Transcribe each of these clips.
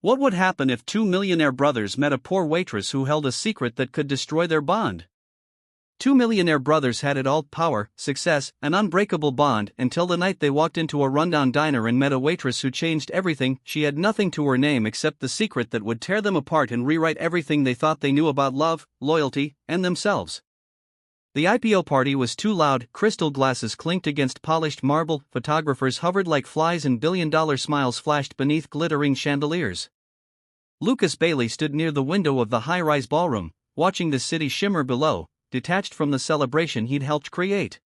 What would happen if two millionaire brothers met a poor waitress who held a secret that could destroy their bond? Two millionaire brothers had it all: power, success, an unbreakable bond, until the night they walked into a rundown diner and met a waitress who changed everything. She had nothing to her name except the secret that would tear them apart and rewrite everything they thought they knew about love, loyalty, and themselves. The IPO party was too loud, crystal glasses clinked against polished marble, photographers hovered like flies, and billion-dollar smiles flashed beneath glittering chandeliers. Lucas Bailey stood near the window of the high-rise ballroom, watching the city shimmer below, detached from the celebration he'd helped create.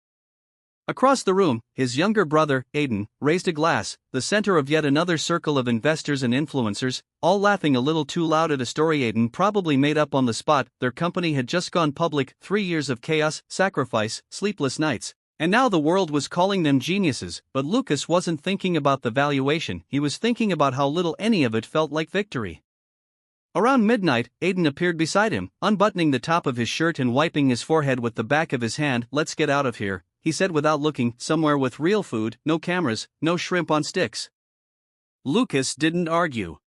Across the room, his younger brother, Aiden, raised a glass, the center of yet another circle of investors and influencers, all laughing a little too loud at a story Aiden probably made up on the spot. Their company had just gone public, 3 years of chaos, sacrifice, sleepless nights, and now the world was calling them geniuses. But Lucas wasn't thinking about the valuation, he was thinking about how little any of it felt like victory. Around midnight, Aiden appeared beside him, unbuttoning the top of his shirt and wiping his forehead with the back of his hand. "Let's get out of here," he said without looking, "somewhere with real food, no cameras, no shrimp on sticks." Lucas didn't argue.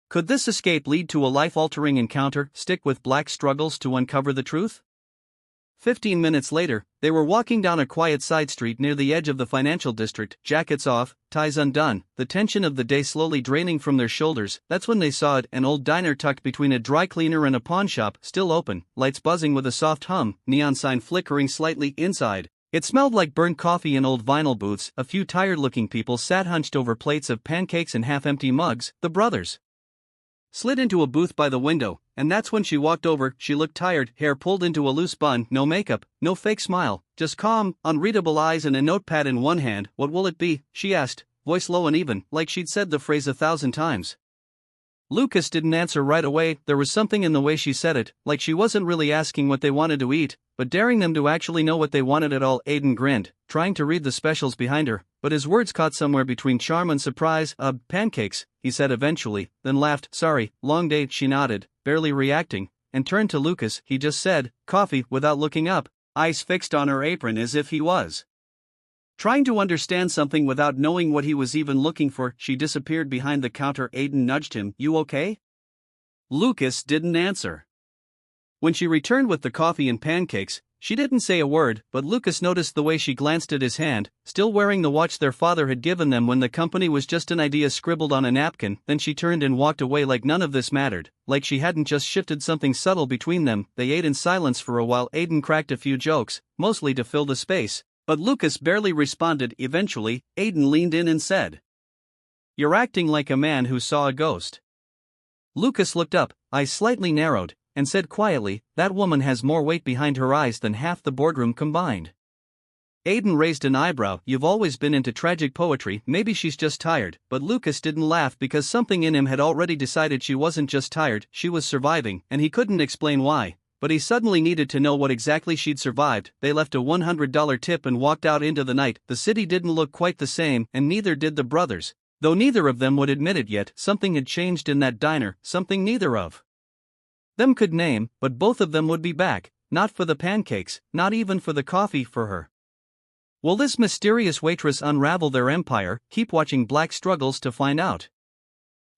Could this escape lead to a life-altering encounter? Stick with Black struggles to uncover the truth? 15 minutes later, they were walking down a quiet side street near the edge of the financial district, jackets off, ties undone, the tension of the day slowly draining from their shoulders. That's when they saw it, an old diner tucked between a dry cleaner and a pawn shop, still open, lights buzzing with a soft hum, neon sign flickering slightly. Inside, it smelled like burnt coffee and old vinyl booths. A few tired-looking people sat hunched over plates of pancakes and half-empty mugs. The brothers slid into a booth by the window, and that's when she walked over. She looked tired, hair pulled into a loose bun, no makeup, no fake smile, just calm, unreadable eyes and a notepad in one hand. "What will it be?" she asked, voice low and even, like she'd said the phrase 1,000 times. Lucas didn't answer right away. There was something in the way she said it, like she wasn't really asking what they wanted to eat, but daring them to actually know what they wanted at all. Aiden grinned, trying to read the specials behind her, but his words caught somewhere between charm and surprise. Pancakes," he said eventually, then laughed. "Sorry, long day." She nodded, barely reacting, and turned to Lucas. "He just said, coffee," without looking up, eyes fixed on her apron as if he was trying to understand something without knowing what he was even looking for. She disappeared behind the counter. Aiden nudged him. "You okay?" Lucas didn't answer. When she returned with the coffee and pancakes, she didn't say a word, but Lucas noticed the way she glanced at his hand, still wearing the watch their father had given them when the company was just an idea scribbled on a napkin. Then she turned and walked away like none of this mattered, like she hadn't just shifted something subtle between them. They ate in silence for a while. Aiden cracked a few jokes, mostly to fill the space, but Lucas barely responded. Eventually, Aiden leaned in and said, "You're acting like a man who saw a ghost." Lucas looked up, eyes slightly narrowed, and said quietly, "That woman has more weight behind her eyes than half the boardroom combined." Aiden raised an eyebrow. "You've always been into tragic poetry. Maybe she's just tired." But Lucas didn't laugh because something in him had already decided she wasn't just tired, she was surviving, and he couldn't explain why. But he suddenly needed to know what exactly she'd survived. They left a $100 tip and walked out into the night. The city didn't look quite the same, and neither did the brothers. Though neither of them would admit it yet, something had changed in that diner, something neither of them could name, but both of them would be back, not for the pancakes, not even for the coffee, for her. Will this mysterious waitress unravel their empire? Keep watching Black Struggles to find out.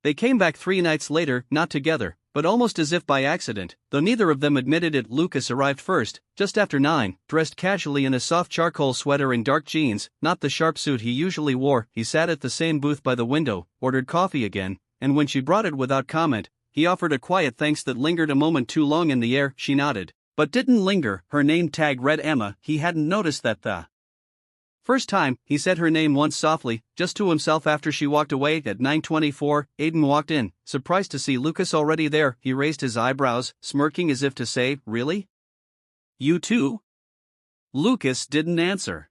They came back 3 nights later, not together, but almost as if by accident, though neither of them admitted it. Lucas arrived first, just after 9, dressed casually in a soft charcoal sweater and dark jeans, not the sharp suit he usually wore. He sat at the same booth by the window, ordered coffee again, and when she brought it without comment, he offered a quiet thanks that lingered a moment too long in the air. She nodded, but didn't linger. Her name tag read Emma. He hadn't noticed that the first time. He said her name once softly, just to himself after she walked away. At 9:24, Aiden walked in, surprised to see Lucas already there. He raised his eyebrows, smirking as if to say, "Really? You too?" Lucas didn't answer.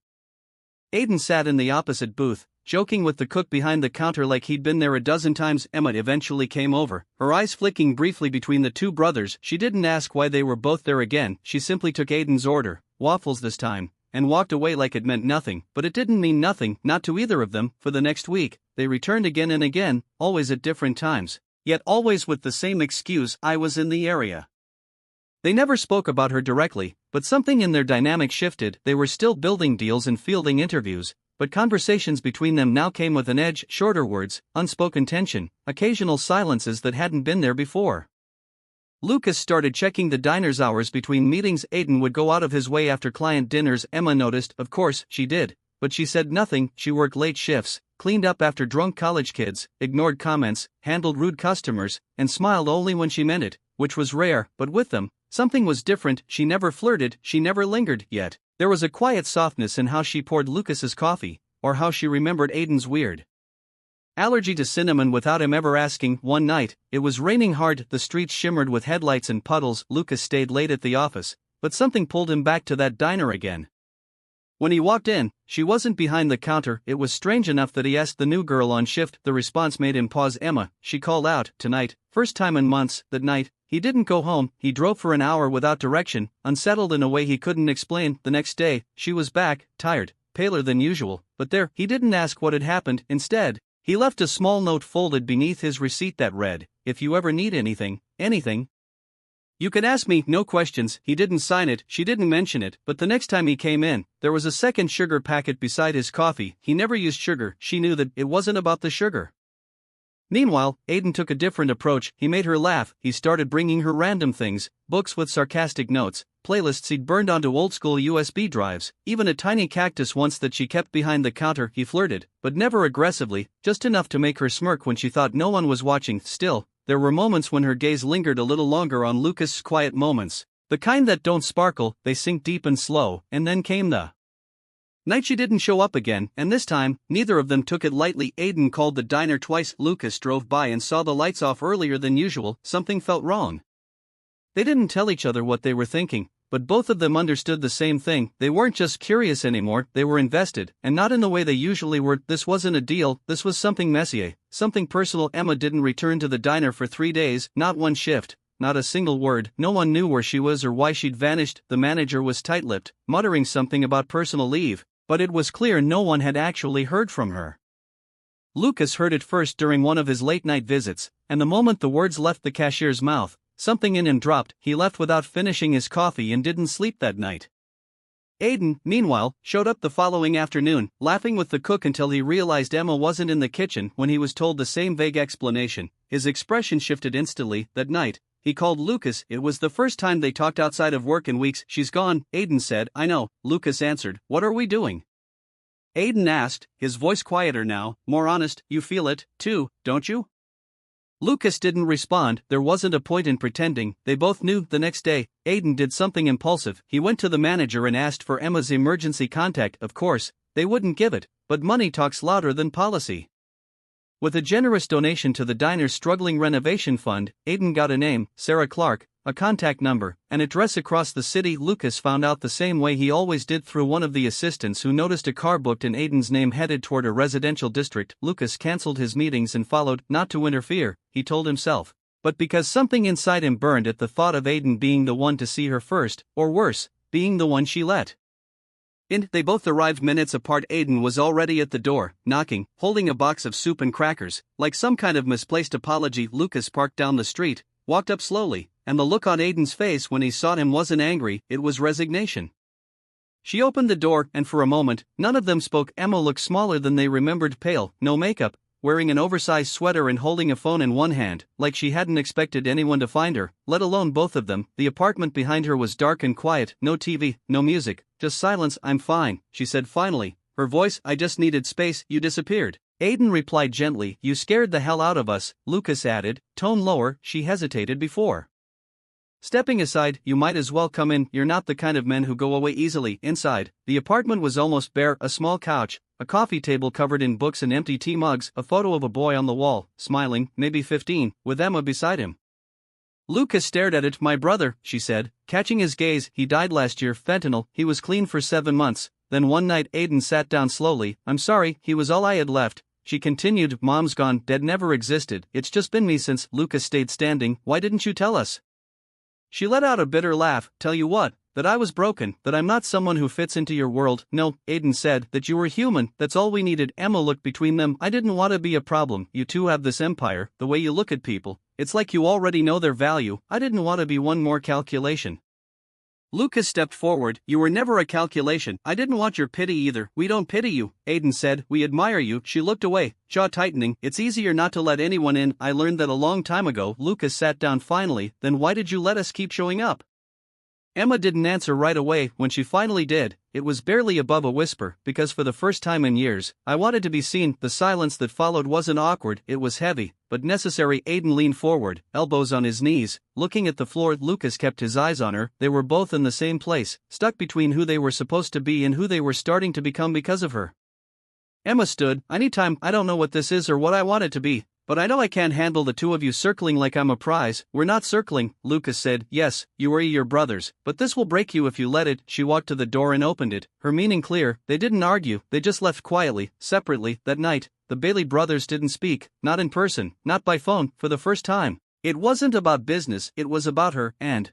Aiden sat in the opposite booth, joking with the cook behind the counter like he'd been there a dozen times. Emma eventually came over, her eyes flicking briefly between the two brothers. She didn't ask why they were both there again. She simply took Aiden's order, waffles this time, and walked away like it meant nothing. But it didn't mean nothing, not to either of them. For the next week, they returned again and again, always at different times, yet always with the same excuse: "I was in the area." They never spoke about her directly, but something in their dynamic shifted. They were still building deals and fielding interviews, but conversations between them now came with an edge, shorter words, unspoken tension, occasional silences that hadn't been there before. Lucas started checking the diner's hours between meetings. Aiden would go out of his way after client dinners. Emma noticed, of course, she did, but she said nothing. She worked late shifts, cleaned up after drunk college kids, ignored comments, handled rude customers, and smiled only when she meant it, which was rare, but with them, something was different. She never flirted, she never lingered, yet there was a quiet softness in how she poured Lucas's coffee, or how she remembered Aiden's weird allergy to cinnamon without him ever asking. One night, it was raining hard, the streets shimmered with headlights and puddles. Lucas stayed late at the office, but something pulled him back to that diner again. When he walked in, she wasn't behind the counter. It was strange enough that he asked the new girl on shift. The response made him pause. Emma, she called out, tonight, first time in months. That night, he didn't go home. He drove for an hour without direction, unsettled in a way he couldn't explain. The next day, she was back, tired, paler than usual, but there, he didn't ask what had happened. Instead, he left a small note folded beneath his receipt that read, if you ever need anything, you can ask me, no questions. He didn't sign it, she didn't mention it, but the next time he came in, there was a second sugar packet beside his coffee. He never used sugar. She knew that it wasn't about the sugar. Meanwhile, Aiden took a different approach. He made her laugh. He started bringing her random things, books with sarcastic notes, playlists he'd burned onto old-school USB drives, even a tiny cactus once that she kept behind the counter. He flirted, but never aggressively, just enough to make her smirk when she thought no one was watching. Still, there were moments when her gaze lingered a little longer on Lucas. Quiet moments, the kind that don't sparkle, they sink deep and slow. And then came the night she didn't show up again, and this time, neither of them took it lightly. Aiden called the diner twice. Lucas drove by and saw the lights off earlier than usual. Something felt wrong. They didn't tell each other what they were thinking, but both of them understood the same thing. They weren't just curious anymore, they were invested, and not in the way they usually were. This wasn't a deal, this was something messier, something personal. Emma didn't return to the diner for 3 days, not one shift, not a single word. No one knew where she was or why she'd vanished. The manager was tight-lipped, muttering something about personal leave, but it was clear no one had actually heard from her. Lucas heard it first during one of his late-night visits, and the moment the words left the cashier's mouth, something in him dropped. He left without finishing his coffee and didn't sleep that night. Aiden, meanwhile, showed up the following afternoon, laughing with the cook until he realized Emma wasn't in the kitchen. When he was told the same vague explanation, his expression shifted instantly. That night, he called Lucas. It was the first time they talked outside of work in weeks. She's gone, Aiden said. I know, Lucas answered. What are we doing? Aiden asked, his voice quieter now, more honest. You feel it, too, don't you? Lucas didn't respond. There wasn't a point in pretending. They both knew. The next day, Aiden did something impulsive. He went to the manager and asked for Emma's emergency contact. Of course, they wouldn't give it, but money talks louder than policy. With a generous donation to the diner's struggling renovation fund, Aiden got a name, Sarah Clark, a contact number, an address across the city. Lucas found out the same way he always did, through one of the assistants who noticed a car booked in Aiden's name headed toward a residential district. Lucas canceled his meetings and followed, not to interfere, he told himself, but because something inside him burned at the thought of Aiden being the one to see her first, or worse, being the one she let in. They both arrived minutes apart. Aiden was already at the door, knocking, holding a box of soup and crackers, like some kind of misplaced apology. Lucas parked down the street, walked up slowly, and the look on Aiden's face when he saw him wasn't angry, it was resignation. She opened the door, and for a moment, none of them spoke. Emma looked smaller than they remembered, pale, no makeup, wearing an oversized sweater and holding a phone in one hand, like she hadn't expected anyone to find her, let alone both of them. The apartment behind her was dark and quiet, no TV, no music, just silence. I'm fine, she said finally, her voice, I just needed space. You disappeared. Aiden replied gently, you scared the hell out of us, Lucas added, tone lower. She hesitated before stepping aside. You might as well come in, you're not the kind of men who go away easily. Inside, the apartment was almost bare, a small couch, a coffee table covered in books and empty tea mugs, a photo of a boy on the wall, smiling, maybe 15, with Emma beside him. Lucas stared at it. My brother, she said, catching his gaze. He died last year, fentanyl. He was clean for 7 months. Then one night Aiden sat down slowly. I'm sorry, he was all I had left. She continued, Mom's gone, Dad never existed, it's just been me since. Lucas stayed standing. Why didn't you tell us? She let out a bitter laugh. Tell you what, that I was broken, that I'm not someone who fits into your world. No, Aiden said, that you were human, that's all we needed. Emma looked between them. I didn't want to be a problem. You two have this empire, the way you look at people, it's like you already know their value. I didn't want to be one more calculation. Lucas stepped forward. "You were never a calculation. I didn't want your pity either." "We don't pity you," Aiden said. "We admire you." She looked away, jaw tightening. "It's easier not to let anyone in. I learned that a long time ago." Lucas sat down finally. "Then why did you let us keep showing up?" Emma didn't answer right away. When she finally did, it was barely above a whisper. "Because for the first time in years, I wanted to be seen." The silence that followed wasn't awkward, it was heavy, but necessary. Aiden leaned forward, elbows on his knees, looking at the floor. Lucas kept his eyes on her. They were both in the same place, stuck between who they were supposed to be and who they were starting to become because of her. Emma stood. "I need time. I don't know what this is or what I want it to be, but I know I can't handle the two of you circling like I'm a prize." "We're not circling," Lucas said. "Yes, you are your brothers, but this will break you if you let it." She walked to the door and opened it, her meaning clear. They didn't argue, they just left quietly, separately. That night, the Bailey brothers didn't speak, not in person, not by phone, for the first time. It wasn't about business, it was about her, and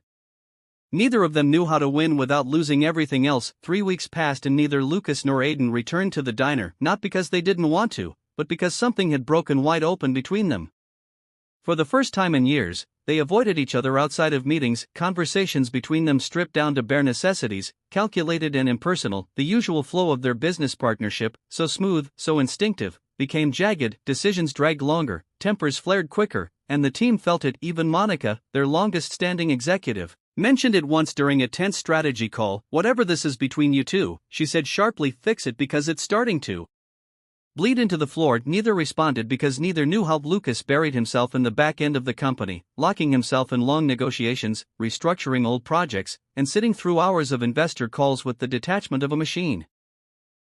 neither of them knew how to win without losing everything else. 3 weeks passed and neither Lucas nor Aiden returned to the diner, not because they didn't want to, but because something had broken wide open between them. For the first time in years, they avoided each other outside of meetings. Conversations between them stripped down to bare necessities, calculated and impersonal. The usual flow of their business partnership, so smooth, so instinctive, became jagged. Decisions dragged longer, tempers flared quicker, and the team felt it. Even Monica, their longest-standing executive, mentioned it once during a tense strategy call. "Whatever this is between you two," she said sharply, "fix it because it's starting to bleed into the floor." Neither responded because neither knew how. Lucas buried himself in the back end of the company, locking himself in long negotiations, restructuring old projects, and sitting through hours of investor calls with the detachment of a machine.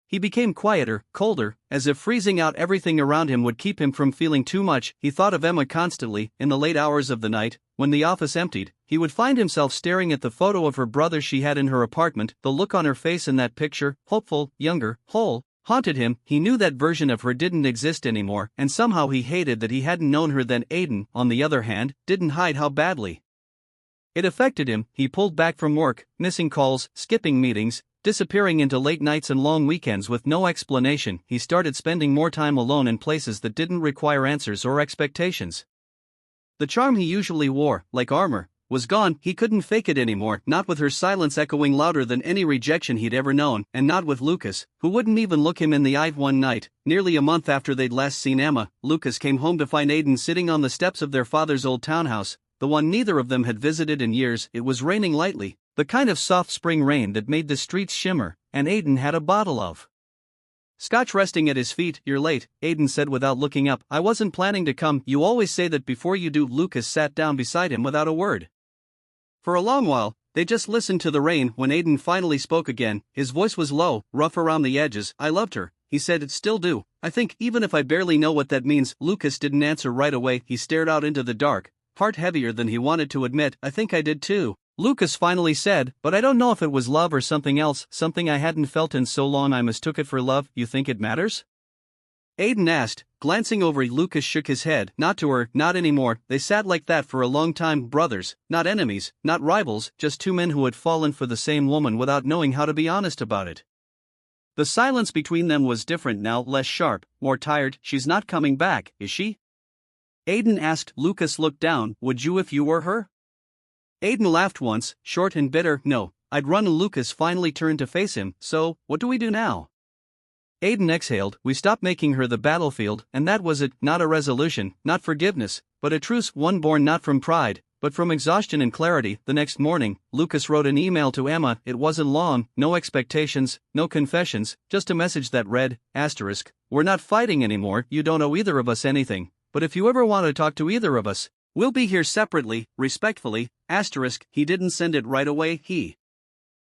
He became quieter, colder, as if freezing out everything around him would keep him from feeling too much. He thought of Emma constantly. In the late hours of the night, when the office emptied, he would find himself staring at the photo of her brother she had in her apartment. The look on her face in that picture, hopeful, younger, whole, haunted him. He knew that version of her didn't exist anymore, and somehow he hated that he hadn't known her then. Aiden, on the other hand, didn't hide how badly it affected him. He pulled back from work, missing calls, skipping meetings, disappearing into late nights and long weekends with no explanation. He started spending more time alone in places that didn't require answers or expectations. The charm he usually wore, like armor, was gone. He couldn't fake it anymore, not with her silence echoing louder than any rejection he'd ever known, and not with Lucas, who wouldn't even look him in the eye. One night, nearly a month after they'd last seen Emma, Lucas came home to find Aiden sitting on the steps of their father's old townhouse, the one neither of them had visited in years. It was raining lightly, the kind of soft spring rain that made the streets shimmer, and Aiden had a bottle of scotch resting at his feet. "You're late," Aiden said without looking up. "I wasn't planning to come." "You always say that before you do." Lucas sat down beside him without a word. For a long while, they just listened to the rain. When Aiden finally spoke again, his voice was low, rough around the edges. "I loved her," he said. "It still do. I think, even if I barely know what that means." Lucas didn't answer right away. He stared out into the dark, heart heavier than he wanted to admit. "I think I did too," Lucas finally said, "but I don't know if it was love or something else, something I hadn't felt in so long I mistook it for love." "You think it matters?" Aiden asked, glancing over. Lucas shook his head. "Not to her, not anymore." They sat like that for a long time, brothers, not enemies, not rivals, just two men who had fallen for the same woman without knowing how to be honest about it. The silence between them was different now, less sharp, more tired. "She's not coming back, is she?" Aiden asked. Lucas looked down. "Would you if you were her?" Aiden laughed once, short and bitter. "No, I'd run." Lucas finally turned to face him. "So, what do we do now?" Aiden exhaled. "We stopped making her the battlefield, and that was it. Not a resolution, not forgiveness, but a truce, one born not from pride, but from exhaustion and clarity." The next morning, Lucas wrote an email to Emma. It wasn't long, no expectations, no confessions, just a message that read, *, "We're not fighting anymore. You don't owe either of us anything, but if you ever want to talk to either of us, we'll be here separately, respectfully, *. He didn't send it right away. He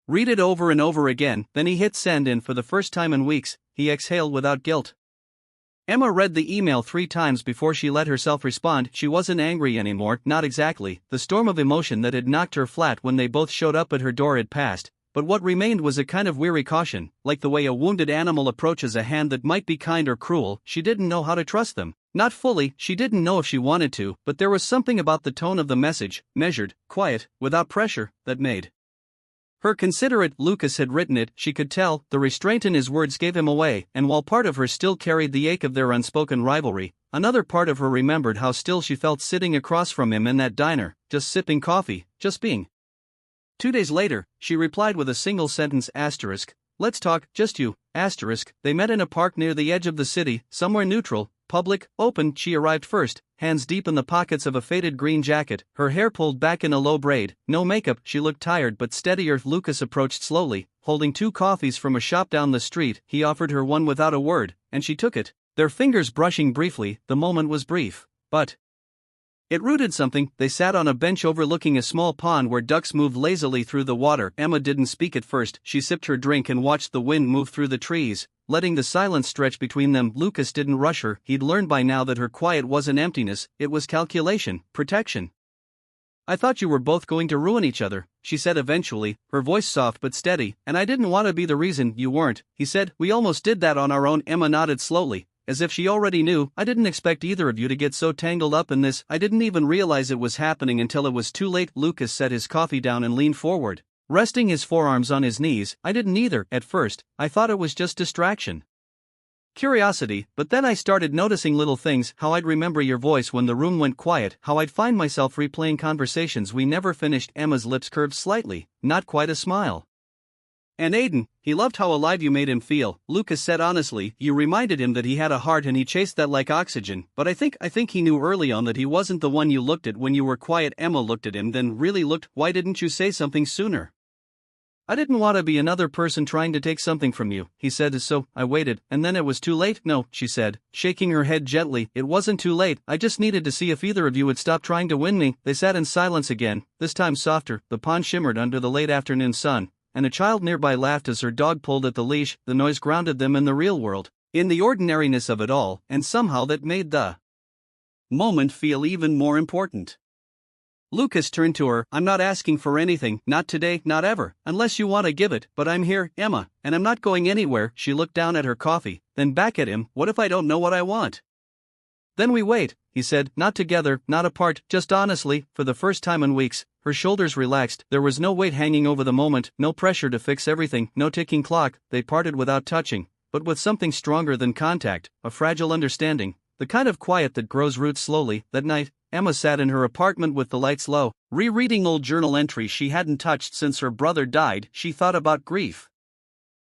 read it over and over again, then he hit send, and for the first time in weeks, he exhaled without guilt. Emma read the email 3 times before she let herself respond. She wasn't angry anymore, not exactly. The storm of emotion that had knocked her flat when they both showed up at her door had passed, but what remained was a kind of weary caution, like the way a wounded animal approaches a hand that might be kind or cruel. She didn't know how to trust them. Not fully, she didn't know if she wanted to, but there was something about the tone of the message, measured, quiet, without pressure, that made her considerate. Lucas had written it, she could tell. The restraint in his words gave him away, and while part of her still carried the ache of their unspoken rivalry, another part of her remembered how still she felt sitting across from him in that diner, just sipping coffee, just being. 2 days later, she replied with a single sentence asterisk, let's talk, just you, asterisk. They met in a park near the edge of the city, somewhere neutral, public, open. She arrived first, hands deep in the pockets of a faded green jacket, her hair pulled back in a low braid, no makeup. She looked tired but steadier. Lucas approached slowly, holding 2 coffees from a shop down the street. He offered her one without a word, and she took it, their fingers brushing briefly. The moment was brief, but it rooted something. They sat on a bench overlooking a small pond where ducks moved lazily through the water. Emma didn't speak at first. She sipped her drink and watched the wind move through the trees, letting the silence stretch between them. Lucas didn't rush her. He'd learned by now that her quiet wasn't emptiness, it was calculation, protection. I thought you were both going to ruin each other, she said eventually, her voice soft but steady, and I didn't want to be the reason you weren't, he said. We almost did that on our own. Emma nodded slowly, as if she already knew. I didn't expect either of you to get so tangled up in this. I didn't even realize it was happening until it was too late. Lucas set his coffee down and leaned forward, resting his forearms on his knees. I didn't either, at first. I thought it was just distraction, curiosity, but then I started noticing little things, how I'd remember your voice when the room went quiet, how I'd find myself replaying conversations we never finished. Emma's lips curved slightly, not quite a smile. And Aiden, he loved how alive you made him feel, Lucas said honestly. You reminded him that he had a heart and he chased that like oxygen, but I think he knew early on that he wasn't the one you looked at when you were quiet. Emma looked at him, then really looked. Why didn't you say something sooner? I didn't want to be another person trying to take something from you, he said. So I waited, and then it was too late. No, she said, shaking her head gently, it wasn't too late. I just needed to see if either of you would stop trying to win me. They sat in silence again, this time softer. The pond shimmered under the late afternoon sun, and a child nearby laughed as her dog pulled at the leash. The noise grounded them in the real world, in the ordinariness of it all, and somehow that made the moment feel even more important. Lucas turned to her. I'm not asking for anything, not today, not ever, unless you want to give it, but I'm here, Emma, and I'm not going anywhere. She looked down at her coffee, then back at him. What if I don't know what I want? Then we wait, he said, not together, not apart, just honestly. For the first time in weeks, her shoulders relaxed. There was no weight hanging over the moment, no pressure to fix everything, no ticking clock. They parted without touching, but with something stronger than contact, a fragile understanding, the kind of quiet that grows roots slowly. That night, Emma sat in her apartment with the lights low, rereading old journal entries she hadn't touched since her brother died. She thought about grief,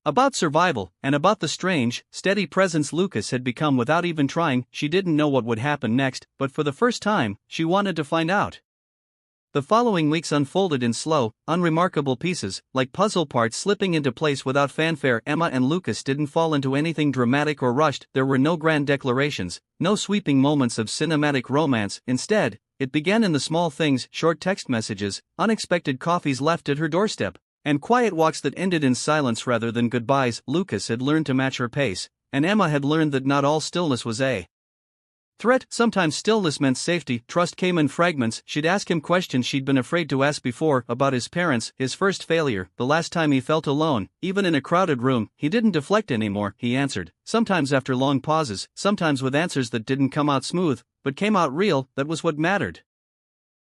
about survival, and about the strange, steady presence Lucas had become without even trying. She didn't know what would happen next, but for the first time, she wanted to find out. The following weeks unfolded in slow, unremarkable pieces, like puzzle parts slipping into place without fanfare. Emma and Lucas didn't fall into anything dramatic or rushed. There were no grand declarations, no sweeping moments of cinematic romance. Instead, it began in the small things: short text messages, unexpected coffees left at her doorstep, and quiet walks that ended in silence rather than goodbyes. Lucas had learned to match her pace, and Emma had learned that not all stillness was a threat. Sometimes stillness meant safety. Trust came in fragments. She'd ask him questions she'd been afraid to ask before, about his parents, his first failure, the last time he felt alone. Even in a crowded room, he didn't deflect anymore, he answered, sometimes after long pauses, sometimes with answers that didn't come out smooth, but came out real. That was what mattered.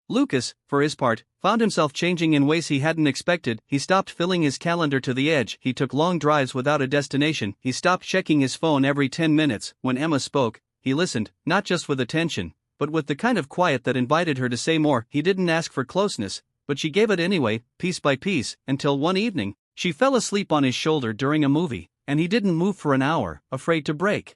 Lucas, for his part, found himself changing in ways he hadn't expected. He stopped filling his calendar to the edge. He took long drives without a destination. He stopped checking his phone every 10 minutes. When Emma spoke, he listened, not just with attention, but with the kind of quiet that invited her to say more. He didn't ask for closeness, but she gave it anyway, piece by piece, until one evening, she fell asleep on his shoulder during a movie, and he didn't move for an hour, afraid to break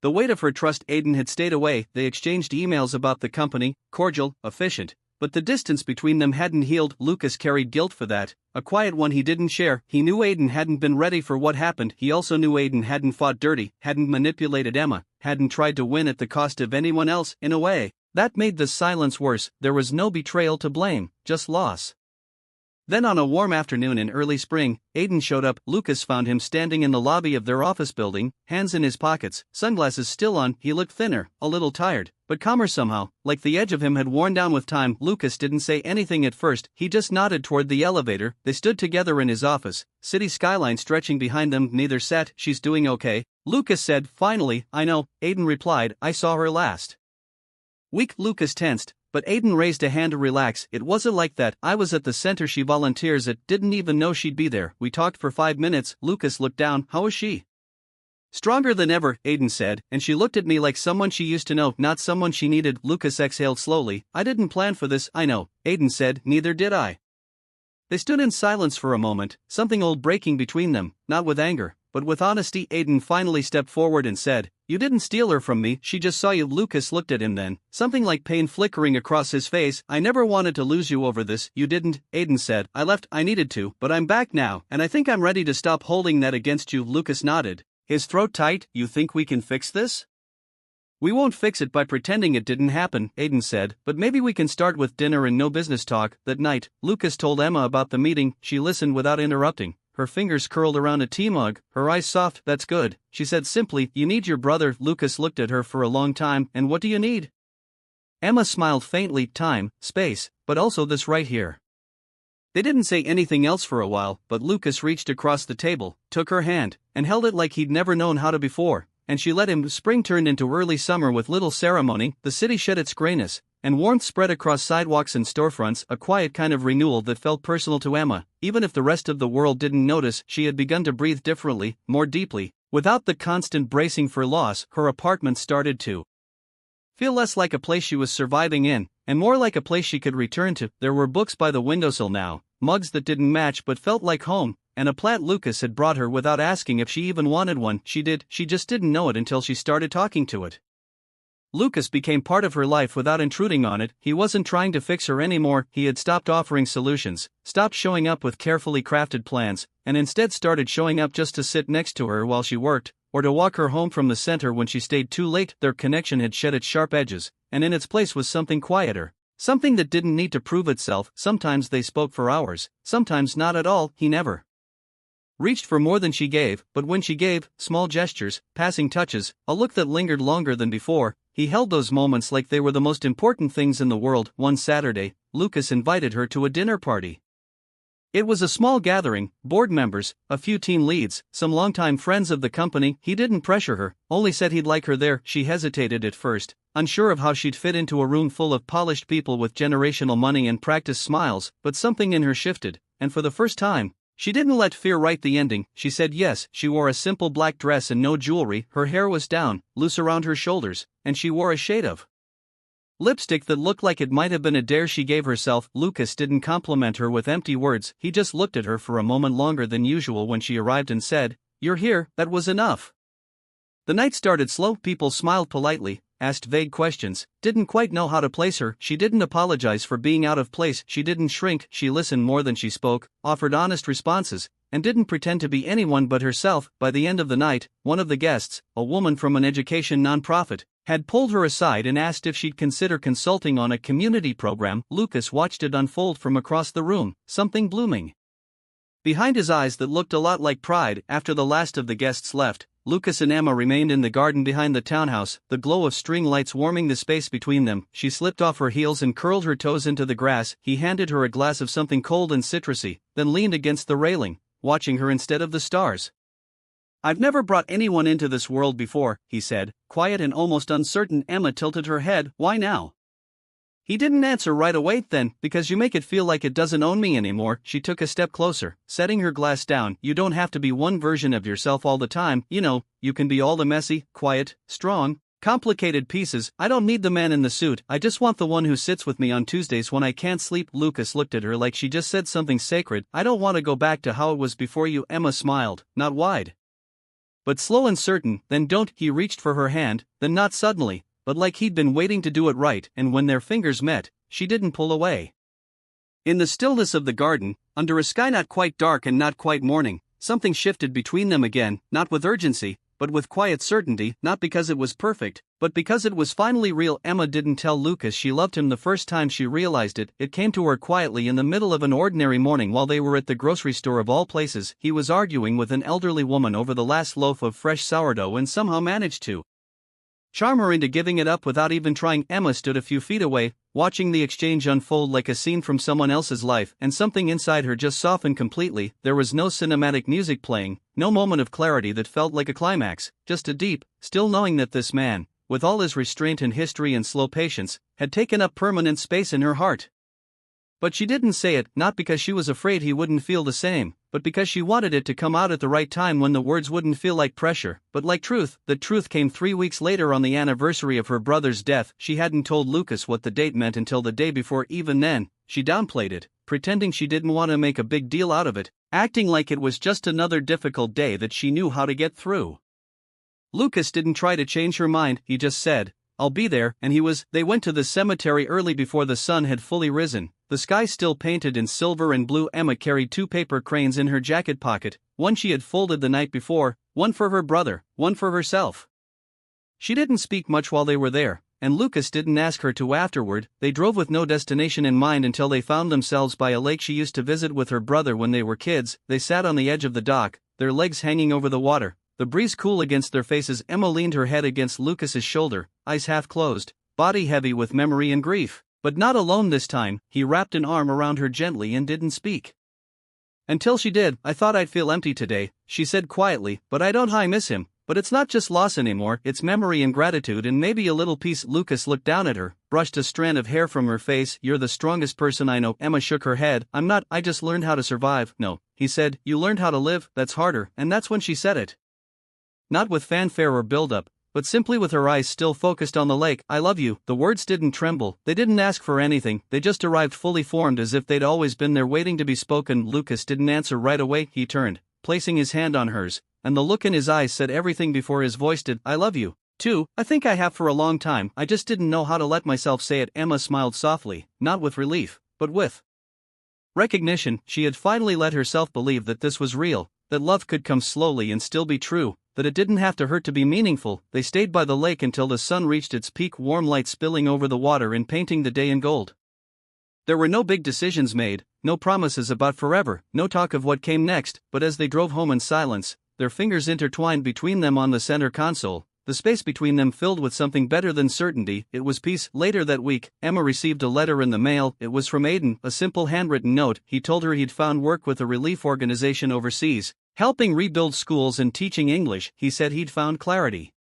the weight of her trust. Aiden had stayed away. They exchanged emails about the company, cordial, efficient, but the distance between them hadn't healed. Lucas carried guilt for that, a quiet one he didn't share. He knew Aiden hadn't been ready for what happened. He also knew Aiden hadn't fought dirty, hadn't manipulated Emma, hadn't tried to win at the cost of anyone else. In a way, that made the silence worse. There was no betrayal to blame, just loss. Then on a warm afternoon in early spring, Aiden showed up. Lucas found him standing in the lobby of their office building, hands in his pockets, sunglasses still on. He looked thinner, a little tired, but calmer somehow, like the edge of him had worn down with time. Lucas didn't say anything at first. He just nodded toward the elevator. They stood together in his office, city skyline stretching behind them. Neither sat. She's doing okay, Lucas said finally. I know, Aiden replied. I saw her last week. Lucas tensed, but Aiden raised a hand to relax. It wasn't like that. I was at the center she volunteers at. Didn't even know she'd be there. We talked for 5 minutes. Lucas looked down. How is she? Stronger than ever, Aiden said, and she looked at me like someone she used to know, not someone she needed. Lucas exhaled slowly. I didn't plan for this. I know, Aiden said. Neither did I. They stood in silence for a moment, something old breaking between them, not with anger, but with honesty. Aiden finally stepped forward and said, "You didn't steal her from me, she just saw you." Lucas looked at him then, something like pain flickering across his face. "I never wanted to lose you over this." "You didn't," Aiden said. "I left, I needed to, but I'm back now, and I think I'm ready to stop holding that against you." Lucas nodded, his throat tight. "You think we can fix this?" "We won't fix it by pretending it didn't happen," Aiden said, "but maybe we can start with dinner and no business talk." That night, Lucas told Emma about the meeting. She listened without interrupting, her fingers curled around a tea mug, her eyes soft. "That's good," she said simply. "You need your brother." Lucas looked at her for a long time. "And what do you need?" Emma smiled faintly. "Time, space, but also this right here." They didn't say anything else for a while, but Lucas reached across the table, took her hand, and held it like he'd never known how to before. And she let him. Spring turned into early summer with little ceremony. The city shed its grayness, and warmth spread across sidewalks and storefronts, a quiet kind of renewal that felt personal to Emma. Even if the rest of the world didn't notice, she had begun to breathe differently, more deeply. Without the constant bracing for loss, her apartment started to feel less like a place she was surviving in, and more like a place she could return to. There were books by the windowsill now, mugs that didn't match but felt like home, and a plant Lucas had brought her without asking if she even wanted one. She did, she just didn't know it until she started talking to it. Lucas became part of her life without intruding on it. He wasn't trying to fix her anymore. He had stopped offering solutions, stopped showing up with carefully crafted plans, and instead started showing up just to sit next to her while she worked, or to walk her home from the center when she stayed too late. Their connection had shed its sharp edges, and in its place was something quieter, something that didn't need to prove itself. Sometimes they spoke for hours, sometimes not at all. He never reached for more than she gave, but when she gave, small gestures, passing touches, a look that lingered longer than before, he held those moments like they were the most important things in the world. One Saturday, Lucas invited her to a dinner party. It was a small gathering, board members, a few team leads, some longtime friends of the company. He didn't pressure her, only said he'd like her there. She hesitated at first, unsure of how she'd fit into a room full of polished people with generational money and practiced smiles, but something in her shifted, and for the first time, she didn't let fear write the ending. She said yes. She wore a simple black dress and no jewelry. Her hair was down, loose around her shoulders, and she wore a shade of lipstick that looked like it might have been a dare she gave herself. Lucas didn't compliment her with empty words. He just looked at her for a moment longer than usual when she arrived and said, "You're here." That was enough. The night started slow. People smiled politely, asked vague questions, didn't quite know how to place her. She didn't apologize for being out of place. She didn't shrink. She listened more than she spoke, offered honest responses, and didn't pretend to be anyone but herself. By the end of the night, one of the guests, a woman from an education nonprofit, had pulled her aside and asked if she'd consider consulting on a community program. Lucas watched it unfold from across the room, something blooming behind his eyes that looked a lot like pride. After the last of the guests left, Lucas and Emma remained in the garden behind the townhouse, the glow of string lights warming the space between them. She slipped off her heels and curled her toes into the grass. He handed her a glass of something cold and citrusy, then leaned against the railing, watching her instead of the stars. "I've never brought anyone into this world before," he said, quiet and almost uncertain. Emma tilted her head. "Why now?" He didn't answer right away. "Then, because you make it feel like it doesn't own me anymore." She took a step closer, setting her glass down. "You don't have to be one version of yourself all the time. You know, you can be all the messy, quiet, strong, complicated pieces. I don't need the man in the suit. I just want the one who sits with me on Tuesdays when I can't sleep." Lucas looked at her like she just said something sacred. "I don't want to go back to how it was before you." Emma smiled, not wide, but slow and certain. "Then don't." He reached for her hand, then not suddenly, but like he'd been waiting to do it right, and when their fingers met, she didn't pull away. In the stillness of the garden, under a sky not quite dark and not quite morning, something shifted between them again, not with urgency, but with quiet certainty. Not because it was perfect, but because it was finally real. Emma didn't tell Lucas she loved him the first time she realized it. It came to her quietly in the middle of an ordinary morning while they were at the grocery store of all places. He was arguing with an elderly woman over the last loaf of fresh sourdough and somehow managed to charm her into giving it up without even trying. Emma stood a few feet away, watching the exchange unfold like a scene from someone else's life, and something inside her just softened completely. There was no cinematic music playing, no moment of clarity that felt like a climax, just a deep, still knowing that this man, with all his restraint and history and slow patience, had taken up permanent space in her heart. But she didn't say it, not because she was afraid he wouldn't feel the same, but because she wanted it to come out at the right time when the words wouldn't feel like pressure, but like truth. The truth came 3 weeks later on the anniversary of her brother's death. She hadn't told Lucas what the date meant until the day before. Even then, she downplayed it, pretending she didn't want to make a big deal out of it, acting like it was just another difficult day that she knew how to get through. Lucas didn't try to change her mind, he just said, "I'll be there," and they went to the cemetery early before the sun had fully risen, the sky still painted in silver and blue. Emma carried 2 paper cranes in her jacket pocket, one she had folded the night before, one for her brother, one for herself. She didn't speak much while they were there, and Lucas didn't ask her to afterward. They drove with no destination in mind until they found themselves by a lake she used to visit with her brother when they were kids. They sat on the edge of the dock, their legs hanging over the water, the breeze cool against their faces. Emma leaned her head against Lucas's shoulder, eyes half closed, body heavy with memory and grief. But not alone this time, he wrapped an arm around her gently and didn't speak. "Until she did, I thought I'd feel empty today," she said quietly, "but I don't miss him. But it's not just loss anymore, it's memory and gratitude and maybe a little peace." Lucas looked down at her, brushed a strand of hair from her face. "You're the strongest person I know." Emma shook her head. "I'm not, I just learned how to survive." "No," he said, "you learned how to live, that's harder." And that's when she said it. Not with fanfare or build-up, but simply with her eyes still focused on the lake. "I love you." The words didn't tremble, they didn't ask for anything, they just arrived fully formed as if they'd always been there waiting to be spoken. Lucas didn't answer right away, he turned, placing his hand on hers, and the look in his eyes said everything before his voice did. "I love you, too. I think I have for a long time, I just didn't know how to let myself say it." Emma smiled softly, not with relief, but with recognition. She had finally let herself believe that this was real, that love could come slowly and still be true, that it didn't have to hurt to be meaningful. They stayed by the lake until the sun reached its peak, warm light spilling over the water and painting the day in gold. There were no big decisions made, no promises about forever, no talk of what came next, but as they drove home in silence, their fingers intertwined between them on the center console, the space between them filled with something better than certainty. It was peace. Later that week, Emma received a letter in the mail. It was from Aiden, a simple handwritten note. He told her he'd found work with a relief organization overseas, helping rebuild schools and teaching English. He said he'd found clarity.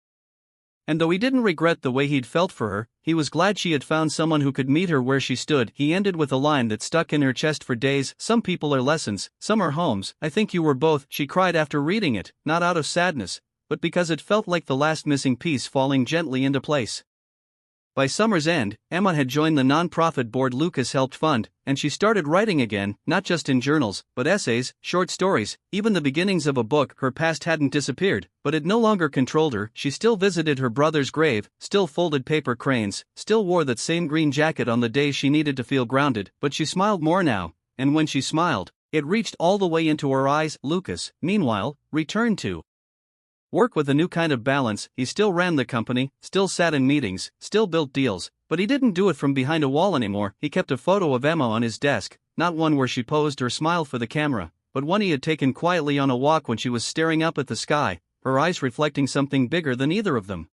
And though he didn't regret the way he'd felt for her, he was glad she had found someone who could meet her where she stood. He ended with a line that stuck in her chest for days. "Some people are lessons, some are homes. I think you were both." She cried after reading it, not out of sadness, but because it felt like the last missing piece falling gently into place. By summer's end, Emma had joined the non-profit board Lucas helped fund, and she started writing again, not just in journals, but essays, short stories, even the beginnings of a book. Her past hadn't disappeared, but it no longer controlled her. She still visited her brother's grave, still folded paper cranes, still wore that same green jacket on the days she needed to feel grounded, but she smiled more now, and when she smiled, it reached all the way into her eyes. Lucas, meanwhile, returned to work with a new kind of balance. He still ran the company, still sat in meetings, still built deals, but he didn't do it from behind a wall anymore. He kept a photo of Emma on his desk, not one where she posed or smiled for the camera, but one he had taken quietly on a walk when she was staring up at the sky, her eyes reflecting something bigger than either of them.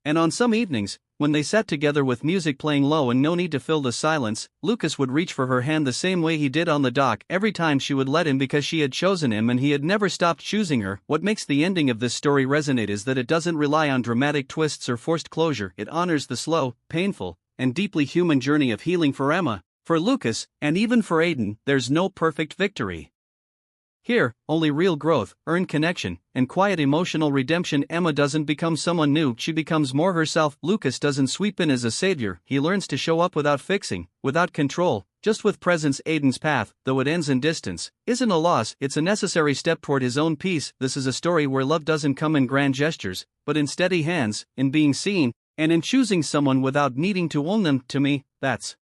And on some evenings, when they sat together with music playing low and no need to fill the silence, Lucas would reach for her hand the same way he did on the dock. Every time she would let him because she had chosen him and he had never stopped choosing her. What makes the ending of this story resonate is that it doesn't rely on dramatic twists or forced closure. It honors the slow, painful, and deeply human journey of healing for Emma, for Lucas, and even for Aiden. There's no perfect victory here, only real growth, earned connection, and quiet emotional redemption. Emma doesn't become someone new, she becomes more herself. Lucas doesn't sweep in as a savior, he learns to show up without fixing, without control, just with presence. Aiden's path, though it ends in distance, isn't a loss, it's a necessary step toward his own peace. This is a story where love doesn't come in grand gestures, but in steady hands, in being seen, and in choosing someone without needing to own them. To me, that's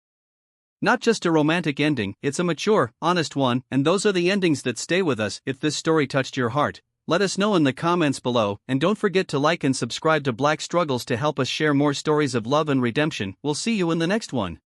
not just a romantic ending, it's a mature, honest one, and those are the endings that stay with us. If this story touched your heart, let us know in the comments below, and don't forget to like and subscribe to Black Struggles to help us share more stories of love and redemption. We'll see you in the next one.